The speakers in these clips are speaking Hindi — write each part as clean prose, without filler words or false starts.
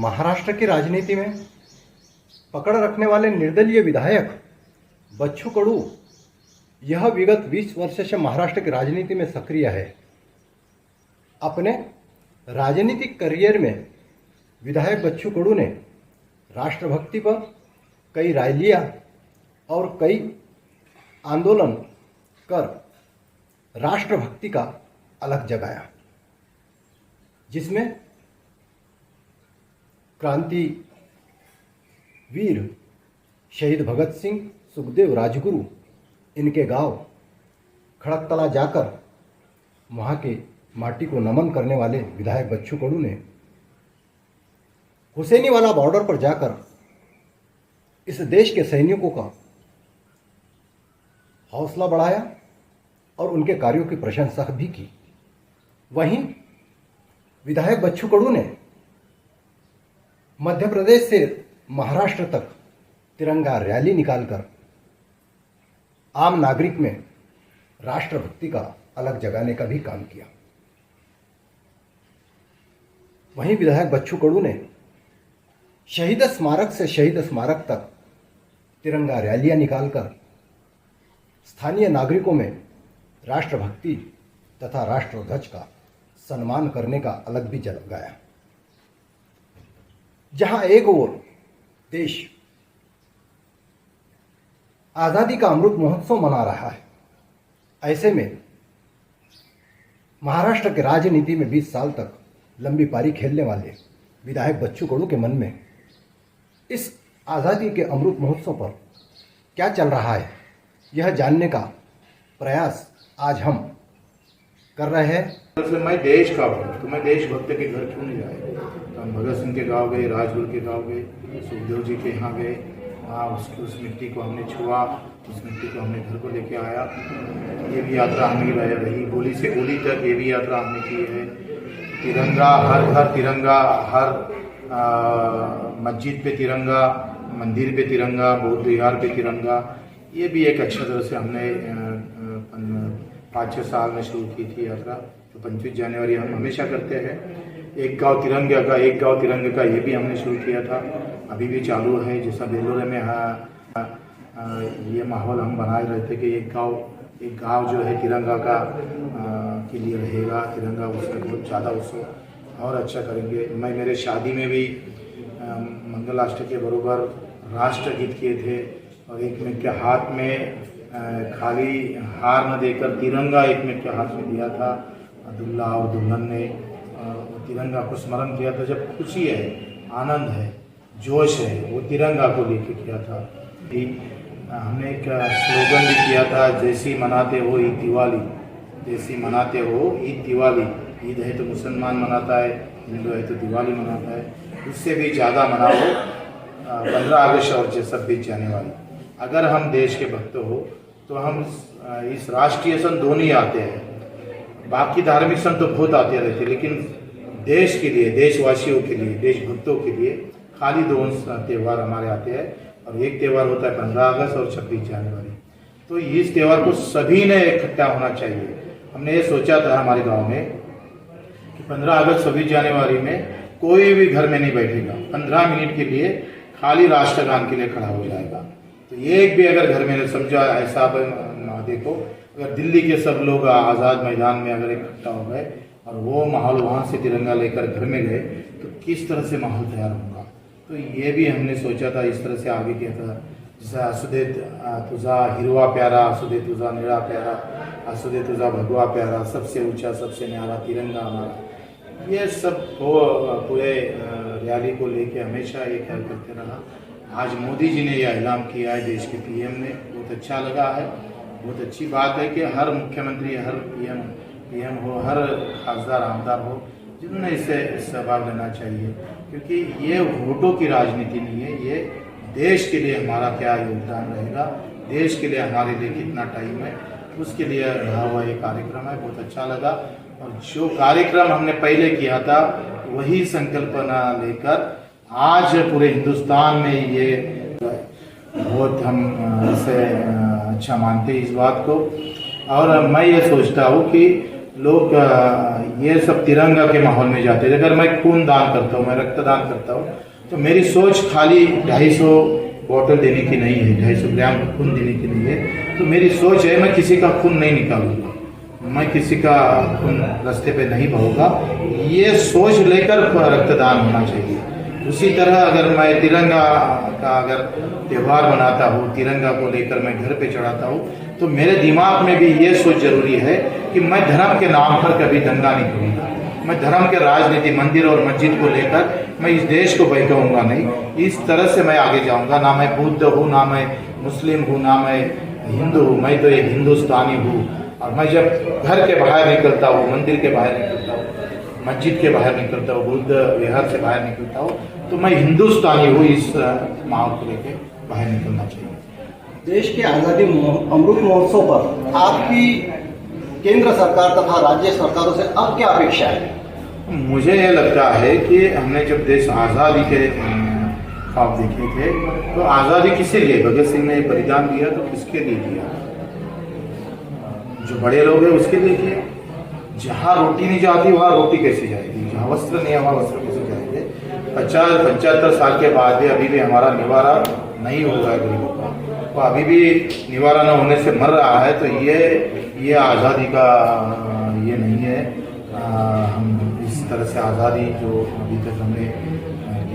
महाराष्ट्र की राजनीति में पकड़ रखने वाले निर्दलीय विधायक बच्चू कडू यह विगत 20 वर्ष से महाराष्ट्र की राजनीति में सक्रिय है। अपने राजनीतिक करियर में विधायक बच्चू कडू ने राष्ट्रभक्ति पर कई रैलियां और कई आंदोलन कर राष्ट्रभक्ति का अलग जगाया, जिसमें क्रांति वीर शहीद भगत सिंह, सुखदेव, राजगुरु इनके गांव खड़कतला जाकर वहाँ के माटी को नमन करने वाले विधायक बच्चू कडू ने हुसैनीवाला बॉर्डर पर जाकर इस देश के सैनिकों का हौसला बढ़ाया और उनके कार्यों की प्रशंसा भी की। वहीं विधायक बच्चू कडू ने मध्य प्रदेश से महाराष्ट्र तक तिरंगा रैली निकालकर आम नागरिक में राष्ट्रभक्ति का अलग जगाने का भी काम किया। वहीं विधायक बच्चू कडू ने शहीद स्मारक से शहीद स्मारक तक तिरंगा रैलियां निकालकर स्थानीय नागरिकों में राष्ट्रभक्ति तथा राष्ट्रध्वज का सम्मान करने का अलग भी जगाया। जहां एक ओर देश आज़ादी का अमृत महोत्सव मना रहा है, ऐसे में महाराष्ट्र के राजनीति में 20 साल तक लंबी पारी खेलने वाले विधायक बच्चू कडू के मन में इस आज़ादी के अमृत महोत्सव पर क्या चल रहा है, यह जानने का प्रयास आज हम कर रहे हैं। मैं देश का हूँ तो मैं देशभक्त के घर क्यों नहीं जाए। तो हम भगत सिंह के गाँव गए, राजगुरु के गाँव गए, सुखदेव जी के यहाँ गए, वहाँ उस मिट्टी को हमने छुआ, उस मिट्टी को हमने घर को लेके आया। ये भी यात्रा हमें रही, गोली से गोली तक ये भी यात्रा हमने की है। तिरंगा हर तिरंगा, हर मस्जिद पे तिरंगा, मंदिर पे तिरंगा, बौद्ध विहार पे तिरंगा, ये भी एक अच्छी तरह से हमने 5-6 साल में शुरू की थी यात्रा। तो 25 जनवरी हम हमेशा करते हैं। एक गांव तिरंगे का ये भी हमने शुरू किया था, अभी भी चालू है। जैसा बेलोरे में ये माहौल हम बनाए रहे थे कि एक गांव जो है तिरंगा का के लिए रहेगा, तिरंगा उसमें बहुत ज़्यादा उसको और अच्छा करेंगे। मैं मेरे शादी में भी मंगलाष्टक के बरोबर राष्ट्रगीत किए थे और एक में के हाथ में खाली हार न देकर तिरंगा एक में के हाथ में दिया था। दुल्हा और दुल्हन ने तिरंगा को स्मरण किया था। जब खुशी है, आनंद है, जोश है, वो तिरंगा को लेके किया था। हमने एक स्लोगन भी किया था, जैसी मनाते हो ईद दिवाली, जैसी मनाते हो ईद दिवाली। ईद है तो मुसलमान मनाता है, हिंदू है तो दिवाली मनाता है, उससे भी ज़्यादा मनाओ 15 अगस्त और 26 जनवरी। अगर हम देश के भक्त हो तो हम इस राष्ट्रीय सन दोनों ही आते हैं। बाकी धार्मिक सन तो बहुत आते रहते, लेकिन देश के लिए, देशवासियों के लिए, देशभक्तों के लिए खाली 2 त्यौहार हमारे आते हैं। और एक त्यौहार होता है 15 अगस्त और 26 जनवरी। तो इस त्यौहार को सभी ने इकट्ठा होना चाहिए। हमने ये सोचा था हमारे गांव में कि 15 अगस्त 26 जनवरी में कोई भी घर में नहीं बैठेगा, 15 मिनट के लिए खाली राष्ट्रगान के लिए खड़ा हो जाएगा। तो एक भी अगर घर में समझा ऐसा देखो, अगर दिल्ली के सब लोग आज़ाद मैदान में अगर इकट्ठा हो गए और वो माहौल वहाँ से तिरंगा लेकर घर में गए तो किस तरह से माहौल तैयार होगा। तो ये भी हमने सोचा था, इस तरह से आगे किया था। जैसे असुदे तुझा हिरवा प्यारा, असुदे तुझा निरा प्यारा, असुदे तुझा भगवा प्यारा, सबसे ऊंचा सबसे न्यारा तिरंगा हमारा। ये सब पूरे रैली को लेके हमेशा ये ख्याल करते रहा। आज मोदी जी ने यह ऐलान किया है, देश के पीएम ने, बहुत अच्छा लगा है। बहुत अच्छी बात है कि हर मुख्यमंत्री, हर पीएम हो, हर खासदार आमदार हो, जिन्होंने इससे भाग लेना चाहिए। क्योंकि ये वोटों की राजनीति नहीं है, ये देश के लिए हमारा क्या योगदान रहेगा, देश के लिए हमारे लिए कितना टाइम है, उसके लिए रहा हुआ ये कार्यक्रम है। बहुत अच्छा लगा। और जो कार्यक्रम हमने पहले किया था वही संकल्पना लेकर आज पूरे हिंदुस्तान में ये बहुत हम इसे अच्छा मानते हैं इस बात को। और मैं ये सोचता हूँ कि लोग ये सब तिरंगा के माहौल में जाते हैं। अगर मैं खून दान करता हूँ, मैं रक्तदान करता हूँ, तो मेरी सोच खाली 250 बॉटल देने की नहीं है, 250 ग्राम खून देने की नहीं है। तो मेरी सोच है मैं किसी का खून नहीं निकालूंगा, मैं किसी का खून रास्ते पे नहीं बहूंगा। ये सोच लेकर रक्तदान होना चाहिए। उसी तरह अगर मैं तिरंगा का अगर त्यौहार बनाता हूँ, तिरंगा को लेकर मैं घर पे चढ़ाता हूँ, तो मेरे दिमाग में भी ये सोच जरूरी है कि मैं धर्म के नाम पर कभी दंगा नहीं करूँगा, मैं धर्म के राजनीति मंदिर और मस्जिद को लेकर मैं इस देश को बहकाऊंगा नहीं। इस तरह से मैं आगे जाऊंगा। ना मैं बुद्ध हूँ, ना मैं मुस्लिम हूँ, ना मैं हिंदू हूँ, मैं तो एक हिंदुस्तानी हूँ। और मैं जब घर के बाहर निकलता हूँ, मंदिर के बाहर निकलता हूँ, मस्जिद के बाहर निकलता हूँ, बुद्ध विहार से बाहर निकलता हूँ, तो मैं हिंदुस्तानी हूँ। इस माहौल को लेकर बाहर निकलना चाहिए। देश के आज़ादी अमृत महोत्सव पर आपकी केंद्र सरकार तथा राज्य सरकारों से अब क्या अपेक्षा है? मुझे ये लगता है कि हमने जब देश आज़ादी के ख्वाब देखे थे, तो आज़ादी किसे लिए? भगत सिंह ने बलिदान दिया तो किसके लिए दिया? जो बड़े लोग हैं उसके लिए किया। जहाँ रोटी नहीं जाती वहाँ रोटी कैसे जाएगी? जहाँ वस्त्र नहीं है वहाँ वस्त्र कैसे जाएंगे? 50-75 साल के बाद भी अभी भी हमारा निवारा नहीं हो रहा है गरीबों का, तो अभी भी निवारा न होने से मर रहा है। तो ये आज़ादी का ये नहीं है। हम इस तरह से आज़ादी जो अभी तक हमने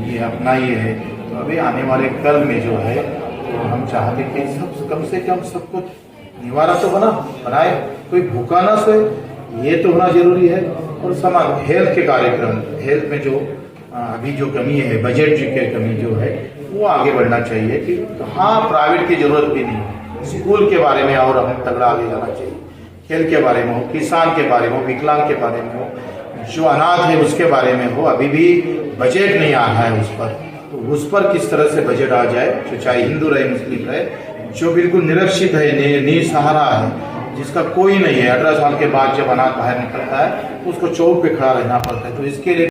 ये अपनाई है, तो अभी आने वाले कल में जो है तो हम चाहते कि सब कम से कम सब कुछ निवारा तो बनाए, कोई भूखा ना सोए, ये तो होना जरूरी है। और समाज हेल्थ के कार्यक्रम, हेल्थ में जो अभी जो कमी है, बजट की कमी जो है, वो आगे बढ़ना चाहिए। कि हाँ, प्राइवेट की जरूरत भी नहीं है, स्कूल के बारे में और हमें तगड़ा आगे जाना चाहिए। खेल के बारे में हो, किसान के बारे में हो, विकलांग के बारे में हो, जो अनाथ है उसके बारे में हो। अभी भी बजट नहीं आ रहा है उस पर, तो उस पर किस तरह से बजट आ जाए, जो चाहे हिंदू रहे मुस्लिम रहे, जो बिल्कुल निरक्षित है, निसहारा है, जिसका कोई नहीं है। 18 साल के बाद जब अनाथ बाहर निकलता है तो उसको चौक पे खड़ा रहना पड़ता है। तो इसके लिए